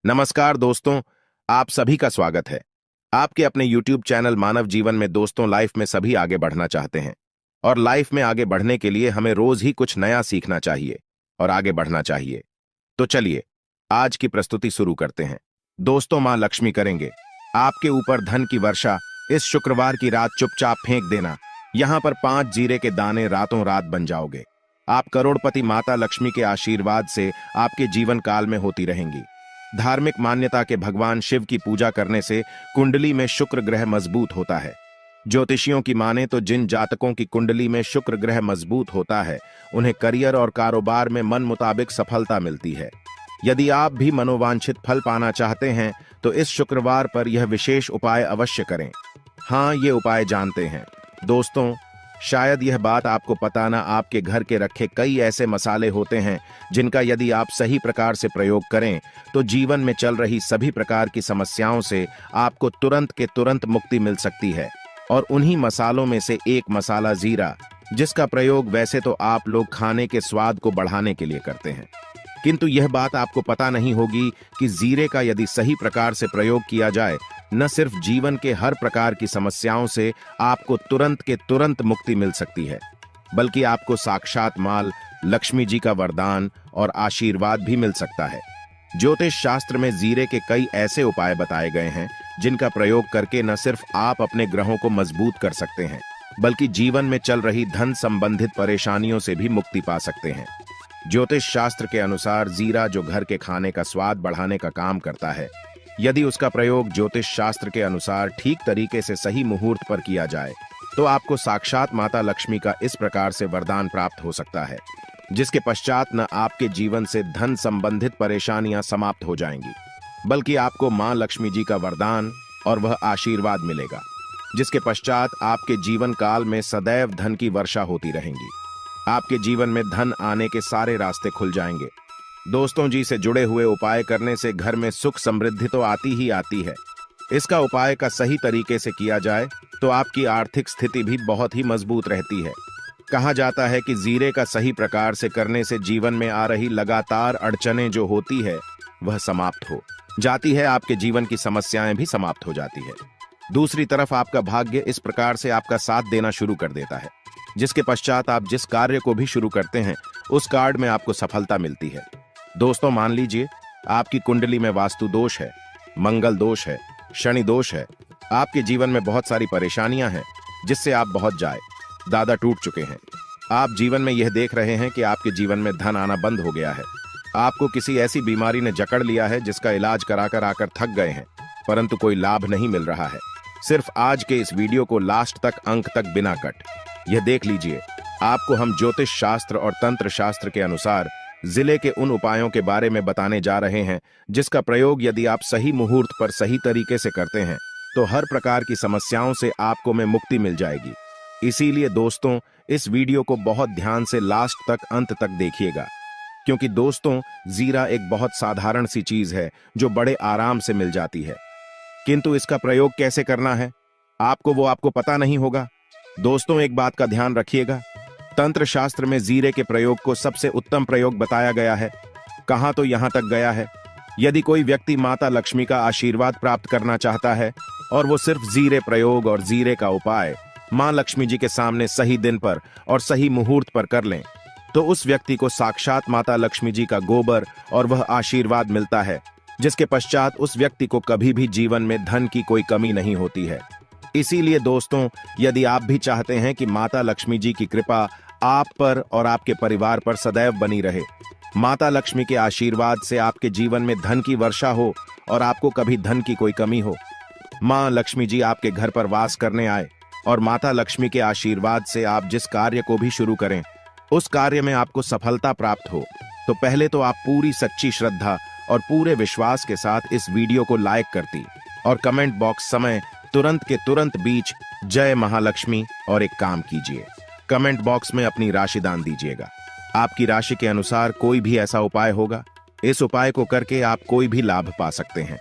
नमस्कार दोस्तों, आप सभी का स्वागत है। आपके अपने YouTube चैनल मानव जीवन में दोस्तों, लाइफ में सभी आगे बढ़ना चाहते हैं और लाइफ में आगे बढ़ने के लिए हमें रोज ही कुछ नया सीखना चाहिए और आगे बढ़ना चाहिए। तो चलिए आज की प्रस्तुति शुरू करते हैं। दोस्तों, मां लक्ष्मी करेंगे आपके ऊपर धन की वर्षा। इस शुक्रवार की रात चुपचाप फेंक देना। यहां पर 5 जीरे के दाने, रातों रात बन जाओगे। आप करोड़पति। माता लक्ष्मी के आशीर्वाद से आपके जीवन काल में होती रहेंगी। धार्मिक मान्यता के भगवान शिव की पूजा करने से कुंडली में शुक्र ग्रह मजबूत होता है। ज्योतिषियों की माने तो जिन जातकों की कुंडली में शुक्र ग्रह मजबूत होता है, उन्हें करियर और कारोबार में मन मुताबिक सफलता मिलती है। यदि आप भी मनोवांछित फल पाना चाहते हैं तो इस शुक्रवार पर यह विशेष उपाय अवश्य करें। हाँ, ये उपाय जानते हैं दोस्तों। शायद यह बात आपको पता ना, आपके घर के रखे कई ऐसे मसाले होते हैं जिनका यदि आप सही प्रकार से प्रयोग करें तो जीवन में चल रही सभी प्रकार की समस्याओं से आपको तुरंत के तुरंत मुक्ति मिल सकती है। और उन्हीं मसालों में से एक मसाला जीरा, जिसका प्रयोग वैसे तो आप लोग खाने के स्वाद को बढ़ाने के लिए करते हैं, किंतु यह बात आपको पता नहीं होगी कि जीरे का यदि सही प्रकार से प्रयोग किया जाए, न सिर्फ जीवन के हर प्रकार की समस्याओं से आपको तुरंत के तुरंत मुक्ति मिल सकती है, बल्कि आपको साक्षात माल लक्ष्मी जी का वरदान और आशीर्वाद भी मिल सकता है। ज्योतिष शास्त्र में जीरे के कई ऐसे उपाय बताए गए हैं जिनका प्रयोग करके न सिर्फ आप अपने ग्रहों को मजबूत कर सकते हैं, बल्कि जीवन में चल रही धन संबंधित परेशानियों से भी मुक्ति पा सकते हैं। ज्योतिष शास्त्र के अनुसार जीरा, जो घर के खाने का स्वाद बढ़ाने का काम करता है, यदि उसका प्रयोग ज्योतिष शास्त्र के अनुसार ठीक तरीके से सही मुहूर्त पर किया जाए तो आपको साक्षात माता लक्ष्मी का इस प्रकार से वरदान प्राप्त हो सकता है, जिसके पश्चात न आपके जीवन से धन संबंधित परेशानियां समाप्त हो जाएंगी, बल्कि आपको मां लक्ष्मी जी का वरदान और वह आशीर्वाद मिलेगा, जिसके पश्चात आपके जीवन काल में सदैव धन की वर्षा होती रहेगी। आपके जीवन में धन आने के सारे रास्ते खुल जाएंगे। दोस्तों जी, से जुड़े हुए उपाय करने से घर में सुख समृद्धि तो आती ही आती है। इसका उपाय का सही तरीके से किया जाए तो आपकी आर्थिक स्थिति भी बहुत ही मजबूत रहती है। कहा जाता है कि जीरे का सही प्रकार से करने से जीवन में आ रही लगातार अड़चनें जो होती है वह समाप्त हो जाती है। आपके जीवन की समस्याएं भी समाप्त हो जाती है। दूसरी तरफ आपका भाग्य इस प्रकार से आपका साथ देना शुरू कर देता है, जिसके पश्चात आप जिस कार्य को भी शुरू करते हैं उस कार्य में आपको सफलता मिलती है। दोस्तों, मान लीजिए आपकी कुंडली में वास्तु दोष है, मंगल दोष है, शनि दोष है, आपके जीवन में बहुत सारी परेशानियां हैं जिससे आप बहुत दादा टूट चुके हैं। आप जीवन में यह देख रहे हैं कि आपके जीवन में धन आना बंद हो गया है। आपको किसी ऐसी बीमारी ने जकड़ लिया है जिसका इलाज कराकर आकर थक गए हैं, परंतु कोई लाभ नहीं मिल रहा है। सिर्फ आज के इस वीडियो को लास्ट तक, अंक तक बिना कट यह देख लीजिए। आपको हम ज्योतिष शास्त्र और तंत्र शास्त्र के अनुसार जिले के उन उपायों के बारे में बताने जा रहे हैं जिसका प्रयोग यदि आप सही मुहूर्त पर सही तरीके से करते हैं तो हर प्रकार की समस्याओं से आपको में मुक्ति मिल जाएगी। इसीलिए दोस्तों, इस वीडियो को बहुत ध्यान से लास्ट तक, अंत तक देखिएगा, क्योंकि दोस्तों जीरा एक बहुत साधारण सी चीज है जो बड़े आराम से मिल जाती है, किंतु इसका प्रयोग कैसे करना है आपको पता नहीं होगा। दोस्तों, एक बात का ध्यान रखिएगा, तंत्र शास्त्र में जीरे के प्रयोग को सबसे उत्तम प्रयोग बताया गया है। कहां तो यहां तक गया है, यदि कोई व्यक्ति माता लक्ष्मी का आशीर्वाद प्राप्त करना चाहता है और वो सिर्फ जीरे प्रयोग और जीरे का उपाय मां लक्ष्मी जी के सामने सही दिन पर और सही मुहूर्त पर कर लें तो उस व्यक्ति को साक्षात माता लक्ष्मी जी का गोबर और वह आशीर्वाद मिलता है, जिसके पश्चात उस व्यक्ति को कभी भी जीवन में धन की कोई कमी नहीं होती है। इसीलिए दोस्तों, यदि आप भी चाहते हैं कि माता लक्ष्मी जी की कृपा आप पर और आपके परिवार पर सदैव बनी रहे, माता लक्ष्मी के आशीर्वाद से आपके जीवन में धन की वर्षा हो और आपको कभी धन की कोई कमी हो, मां लक्ष्मी जी आपके घर पर वास करने आए और माता लक्ष्मी के आशीर्वाद से आप जिस कार्य को भी शुरू करें उस कार्य में आपको सफलता प्राप्त हो, तो पहले तो आप पूरी सच्ची श्रद्धा और पूरे विश्वास के साथ इस वीडियो को लाइक करती और कमेंट बॉक्स समय तुरंत के तुरंत बीच जय महालक्ष्मी और एक काम कीजिए, कमेंट बॉक्स में अपनी राशि दान दीजिएगा। आपकी राशि के अनुसार कोई भी ऐसा उपाय होगा, इस उपाय को करके आप कोई भी लाभ पा सकते हैं।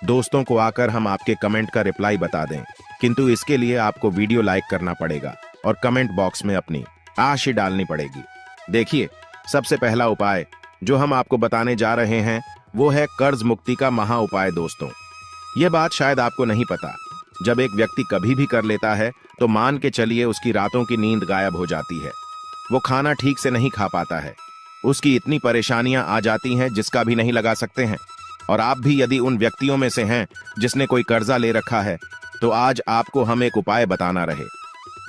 दोस्तों को आकर हम आपके कमेंट का रिप्लाई बता दें, किंतु इसके लिए आपको वीडियो लाइक करना पड़ेगा और कमेंट बॉक्स में अपनी राशि डालनी पड़ेगी। देखिए, सबसे पहला उपाय जो हम आपको बताने जा रहे हैं वो है कर्ज मुक्ति का महा उपाय। दोस्तों, यह बात शायद आपको नहीं पता, जब एक व्यक्ति कभी भी कर लेता है तो मान के चलिए उसकी रातों की नींद गायब हो जाती है। वो खाना ठीक से नहीं खा पाता है, उसकी इतनी परेशानियां आ जाती हैं जिसका भी नहीं लगा सकते हैं। और आप भी यदि उन व्यक्तियों में से हैं जिसने कोई कर्जा ले रखा है, तो आज आपको हम एक उपाय बताना रहे।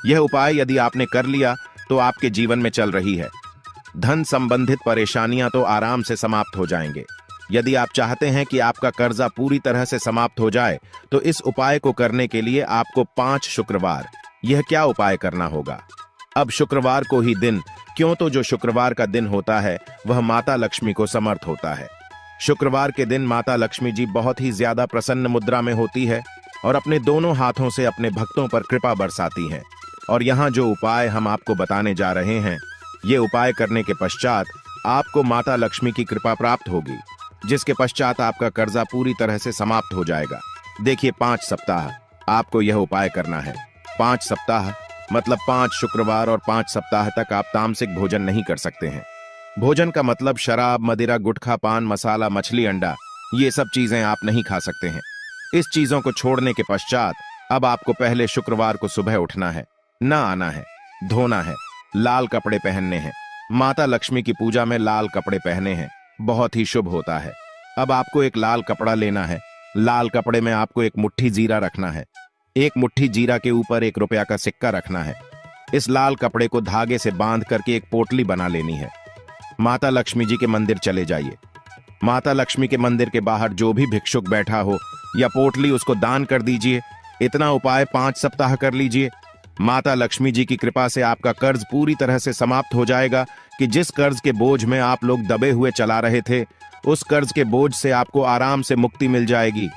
यह उपाय यदि आपने कर लिया तो आपके जीवन में चल रही है धन संबंधित परेशानियां तो आराम से समाप्त हो जाएंगे। यदि आप चाहते हैं कि आपका कर्जा पूरी तरह से समाप्त हो जाए, तो इस उपाय को करने के लिए आपको 5 शुक्रवार यह क्या उपाय करना होगा। अब शुक्रवार को ही दिन, क्यों तो जो शुक्रवार का दिन होता है वह माता लक्ष्मी को समर्थ होता है। शुक्रवार के दिन माता लक्ष्मी जी बहुत ही ज्यादा प्रसन्न मुद्रा में होती है और अपने दोनों हाथों से अपने भक्तों पर कृपा बरसाती हैं। और यहाँ जो उपाय हम आपको बताने जा रहे हैं, ये उपाय करने के पश्चात आपको माता लक्ष्मी की कृपा प्राप्त होगी, जिसके पश्चात आपका कर्जा पूरी तरह से समाप्त हो जाएगा। देखिए, 5 सप्ताह आपको यह उपाय करना है। 5 सप्ताह मतलब 5 शुक्रवार और 5 सप्ताह तक आप तामसिक भोजन नहीं कर सकते हैं। भोजन का मतलब शराब, मदिरा, गुटखा, पान मसाला, मछली, अंडा, ये सब चीजें आप नहीं खा सकते हैं। इस चीजों को छोड़ने के पश्चात अब आपको पहले शुक्रवार को सुबह उठना है, ना आना है, धोना है, लाल कपड़े पहनने हैं। माता लक्ष्मी की पूजा में लाल कपड़े पहने हैं, बहुत ही शुभ होता है। अब आपको एक लाल कपड़ा लेना है। लाल कपड़े में आपको एक मुट्ठी जीरा रखना है। एक मुट्ठी जीरा के ऊपर 1 रुपया का सिक्का रखना है। इस लाल कपड़े को धागे से बांध करके एक पोटली बना लेनी है। माता लक्ष्मी जी के मंदिर चले जाइए। माता लक्ष्मी के मंदिर के बाहर जो भी भिक्षुक बैठा हो या पोटली, उसको दान कर दीजिए। इतना उपाय 5 सप्ताह कर लीजिए। माता लक्ष्मी जी की कृपा से आपका कर्ज पूरी तरह से समाप्त हो जाएगा कि जिस कर्ज के बोझ में आप लोग दबे हुए चला रहे थे, उस कर्ज के बोझ से आपको आराम से मुक्ति मिल जाएगी।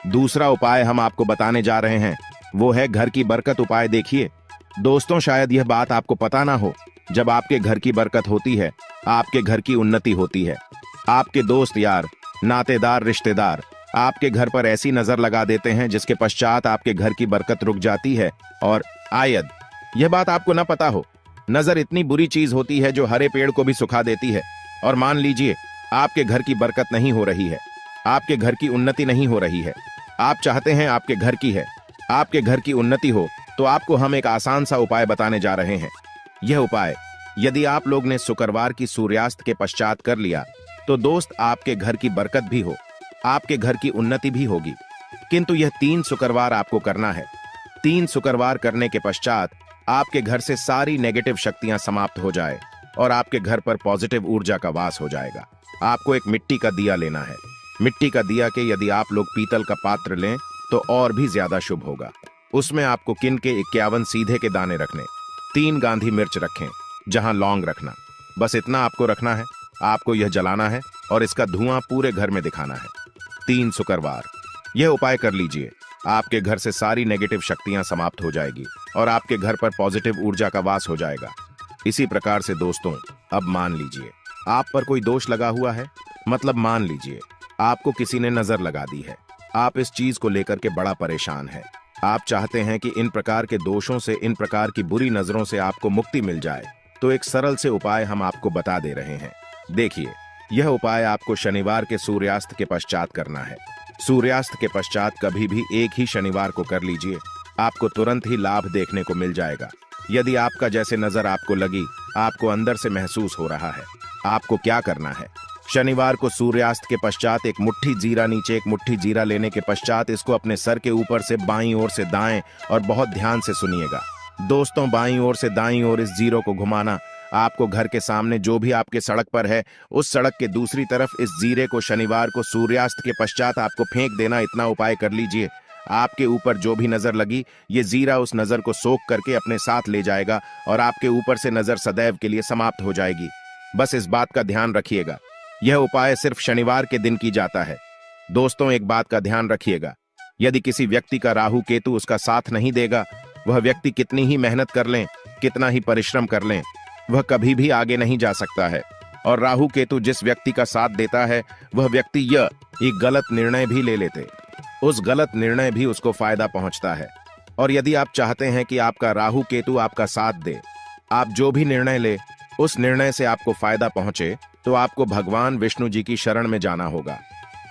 दूसरा उपाय हम आपको बताने जा रहे हैं, वो है घर की बरकत उपाय। देखिए दोस्तों, शायद यह बात आपको पता ना हो, जब आपके घर की बरकत होती है, आपके घर की उन्नति होती है। आपके दोस्त यार, नातेदार, रिश्तेदार आपके घर पर ऐसी नजर लगा देते हैं जिसके पश्चात आपके घर की बरकत रुक जाती है। और आयद, यह बात आपको ना पता हो, नजर इतनी बुरी चीज होती है जो हरे पेड़ को भी सुखा देती है। और मान लीजिए आपके घर की बरकत नहीं हो रही है, आपके घर की उन्नति नहीं हो रही है, आप चाहते हैं आपके घर की है, आपके घर की उन्नति हो, तो आपको हम एक आसान सा उपाय बताने जा रहे हैं। यह उपाय यदि आप लोग ने शुक्रवार की सूर्यास्त के पश्चात कर लिया, तो दोस्त आपके घर की बरकत भी हो, आपके घर की उन्नति भी होगी। किंतु यह 3 शुक्रवार आपको करना है। 3 शुक्रवार करने के पश्चात आपके घर से सारी नेगेटिव शक्तियां समाप्त हो जाए और आपके घर पर पॉजिटिव ऊर्जा का वास हो जाएगा। आपको एक मिट्टी का दिया लेना है। मिट्टी का दिया के यदि आप लोग पीतल का पात्र लें तो और भी ज्यादा शुभ होगा। उसमें आपको किन के 51 सीधे के दाने रखने, 3 गांधी मिर्च रखें, जहां लौंग रखना। बस इतना आपको रखना है। आपको यह जलाना है और इसका धुआं पूरे घर में दिखाना है। 3 शुक्रवार यह उपाय कर लीजिए। आपके घर से सारी नेगेटिव शक्तियां समाप्त हो जाएगी और आपके घर पर पॉजिटिव ऊर्जा का वास हो जाएगा। इसी प्रकार से दोस्तों, अब मान लीजिए आप पर कोई दोष लगा हुआ है, मतलब मान लीजिए आपको किसी ने नजर लगा दी है। आप इस चीज को लेकर के बड़ा परेशान है। आप चाहते हैं कि इन प्रकार के दोषों से, इन प्रकार की बुरी नजरों से आपको मुक्ति मिल जाए। तो एक सरल से उपाय हम आपको बता दे रहे हैं। देखिए, यह उपाय आपको शनिवार के सूर्यास्त के पश्चात करना है। सूर्यास्त के पश्चात कभी भी एक ही शनिवार को कर लीजिए, आपको तुरंत ही लाभ देखने को मिल जाएगा। यदि आपका जैसे नजर आपको लगी, आपको अंदर से महसूस हो रहा है, आपको क्या करना है, शनिवार को सूर्यास्त के पश्चात एक मुट्ठी जीरा, नीचे एक मुट्ठी जीरा लेने के पश्चात इसको अपने सर के ऊपर से बाईं ओर से दाएं, और बहुत ध्यान से सुनिएगा दोस्तों, बाईं ओर से दाईं ओर इस जीरो को घुमाना। आपको घर के सामने जो भी आपके सड़क पर है, उस सड़क के दूसरी तरफ इस जीरे को शनिवार को सूर्यास्त के पश्चात आपको फेंक देना। इतना उपाय कर लीजिए। आपके ऊपर जो भी नजर लगी, ये जीरा उस नजर को सोख करके अपने साथ ले जाएगा और आपके ऊपर से नजर सदैव के लिए समाप्त हो जाएगी। बस इस बात का ध्यान रखिएगा, यह उपाय सिर्फ शनिवार के दिन की जाता है। दोस्तों, एक बात का ध्यान रखिएगा, यदि किसी व्यक्ति का राहु केतु उसका साथ नहीं देगा, वह व्यक्ति कितनी ही मेहनत कर लें, कितना ही परिश्रम कर लें, वह कभी भी आगे नहीं जा सकता है। और राहु केतु जिस व्यक्ति का साथ देता है, वह व्यक्ति यह एक गलत निर्णय भी ले लेते, उस गलत निर्णय भी उसको फायदा पहुंचता है। और यदि आप चाहते हैं कि आपका राहु केतु आपका साथ दे, आप जो भी निर्णय ले उस निर्णय से आपको फायदा पहुंचे, तो आपको भगवान विष्णु जी की शरण में जाना होगा।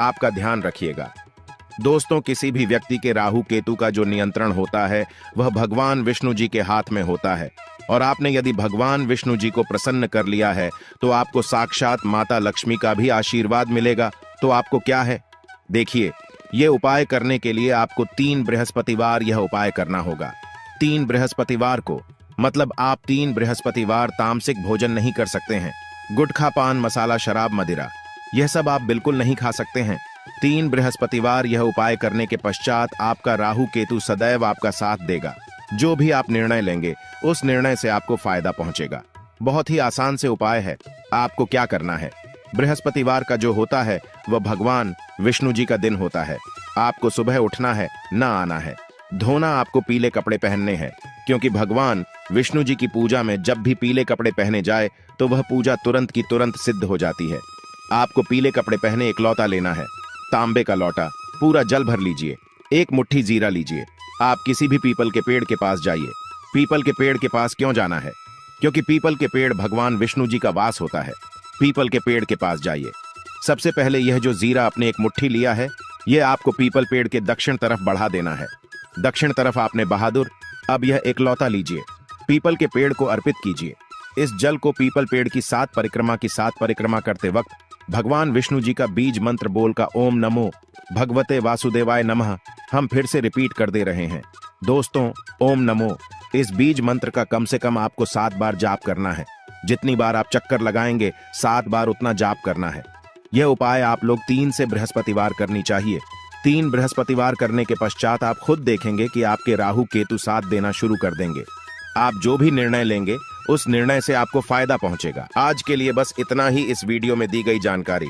आपका ध्यान रखिएगा। दोस्तों, किसी भी व्यक्ति के राहु केतु का जो नियंत्रण होता है वह भगवान विष्णु जी के हाथ में होता है, और आपने यदि भगवान विष्णु जी को प्रसन्न कर लिया है तो आपको साक्षात माता लक्ष्मी का भी आशीर्वाद मिलेगा। तो आपको क्या है, देखिए, ये उपाय करने के लिए आपको 3 बृहस्पतिवार यह उपाय करना होगा। 3 बृहस्पतिवार को, मतलब आप 3 बृहस्पतिवार तामसिक भोजन नहीं कर सकते हैं। गुटखा, पान मसाला, शराब, मदिरा, यह सब आप बिल्कुल नहीं खा सकते हैं। 3 बृहस्पतिवार यह उपाय करने के पश्चात आपका राहु केतु सदैव आपका साथ देगा। जो भी आप निर्णय लेंगे उस निर्णय से आपको फायदा पहुंचेगा। बहुत ही आसान से उपाय है। आपको क्या करना है, बृहस्पतिवार का जो होता है वह भगवान विष्णु जी का दिन होता है। आपको सुबह उठना है, ना आना है। धोना, आपको पीले कपड़े पहनने हैं, क्योंकि भगवान विष्णु जी की पूजा में जब भी पीले कपड़े पहने जाए तो वह पूजा तुरंत की तुरंत सिद्ध हो जाती है। आपको पीले कपड़े पहने एक लौटा लेना है, तांबे का लौटा, पूरा जल भर लीजिए। 1 मुट्ठी जीरा लीजिए। आप किसी भी पीपल के पेड़ के पास जाइए। पीपल के पेड़ के पास क्यों जाना है, क्योंकि पीपल के पेड़ भगवान विष्णु जी का वास होता है। पीपल के पेड़ के पास जाइए। सबसे पहले यह जो जीरा आपने 1 मुट्ठी लिया है, यह आपको पीपल पेड़ के दक्षिण तरफ बढ़ा देना है। दक्षिण तरफ आपने बहादुर। अब यह एक लौटा लीजिए, पीपल के पेड़ को अर्पित कीजिए। इस जल को पीपल पेड़ की 7 परिक्रमा करते वक्त भगवान विष्णु जी का बीज मंत्र बोल का ओम नमो भगवते वासुदेवाय नमः हम फिर से रिपीट कर दे रहे हैं। दोस्तों, ओम नमो, इस बीज मंत्र का कम से कम आपको 7 बार जाप करना है। जितनी बार आप चक्कर लगाएंगे 7 बार उतना जाप करना है। यह उपाय आप लोग 3 से बृहस्पतिवार करनी चाहिए। 3 बृहस्पतिवार करने के पश्चात आप खुद देखेंगे कि आपके राहु केतु साथ देना शुरू कर देंगे। आप जो भी निर्णय लेंगे उस निर्णय से आपको फायदा पहुंचेगा। आज के लिए बस इतना ही इस वीडियो में दी गई जानकारी।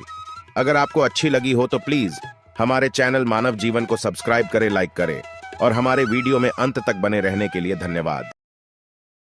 अगर आपको अच्छी लगी हो तो प्लीज हमारे चैनल मानव जीवन को सब्सक्राइब करें, लाइक करें, और हमारे वीडियो में अंत तक बने रहने के लिए धन्यवाद।